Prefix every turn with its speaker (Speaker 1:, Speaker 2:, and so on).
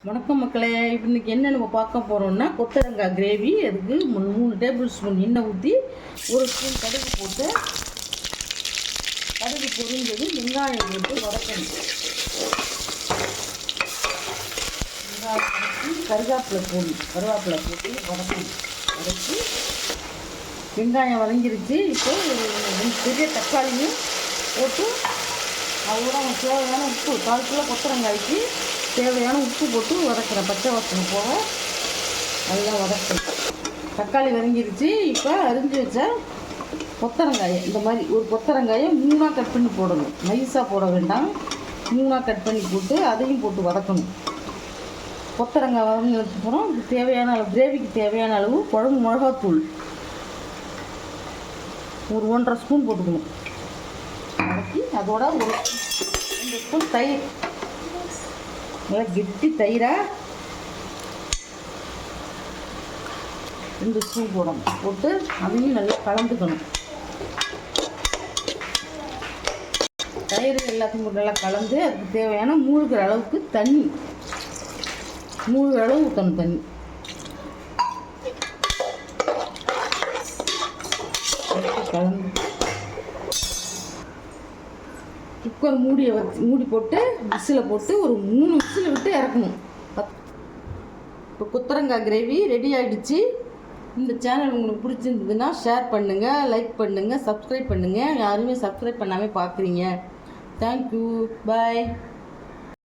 Speaker 1: வணக்கம் மக்களே. இன்றைக்கி என்ன நம்ம பார்க்க போகிறோம்னா கொத்தரங்காய் கிரேவி. அதுக்கு 3 டேபிள் ஸ்பூன் எண்ணெய் ஊற்றி 1 ஸ்பூன் கடுகு போட்டு கடுகு பொரிஞ்சது வெங்காயம் போட்டு வதக்கணும். வெங்காயம் வதக்கி கருவேப்பிலை போட்டு வதக்கணும். வதக்கி வெங்காயம் வதங்கிருச்சு. இப்போ 2 பெரிய தக்காளியும் போட்டு அதோட தேவையான உப்பு 1/4 கிலோ கொத்தரங்காய்க்கு தேவையான உப்பு போட்டு வதக்கிறேன். பச்சை வாசனை போக நல்லா வதக்கணும். தக்காளி வதங்கிருச்சு. இப்போ அரிஞ்சு வச்ச கொத்தரங்காயை இந்த மாதிரி ஒரு கொத்தரங்காயை 3ஆக கட் பண்ணி போடணும். நைஸாக போட வேண்டாம், 3ஆக கட் பண்ணி போட்டு அதையும் போட்டு வதக்கணும். கொத்தரங்காய் வதங்கினதுக்கப்புறம் தேவையான அளவு கிரேவிக்கு தேவையான அளவு குழம்பு மிளகாத்தூள் ஒரு 1.5 ஸ்பூன் போட்டுக்கணும். வதக்கி அதோட 2 ஸ்பூன் தயிர், நல்லா கெட்டி தயிராக 2 ஸ்பூன் போடணும். போட்டு அதையும் நல்லா கலந்துக்கணும். தயிர் எல்லாத்தையும் நல்லா கலந்து அதுக்கு தேவையான மூழ்கிற அளவுக்கு தண்ணி, மூழ்கிற அளவு ஊற்றணும் தண்ணி. கலந்து குக்கர் மூடி போட்டு விசில் போட்டு ஒரு 3 விசில் விட்டு இறக்கணும். இப்போ கொத்தரங்காய் கிரேவி ரெடி ஆகிடுச்சு. இந்த சேனல் உங்களுக்கு பிடிச்சிருந்ததுன்னா ஷேர் பண்ணுங்கள், லைக் பண்ணுங்கள், சப்ஸ்கிரைப் பண்ணுங்கள். யாருமே சப்ஸ்கிரைப் பண்ணாமல் பார்க்குறீங்க. தேங்க்யூ, பாய்.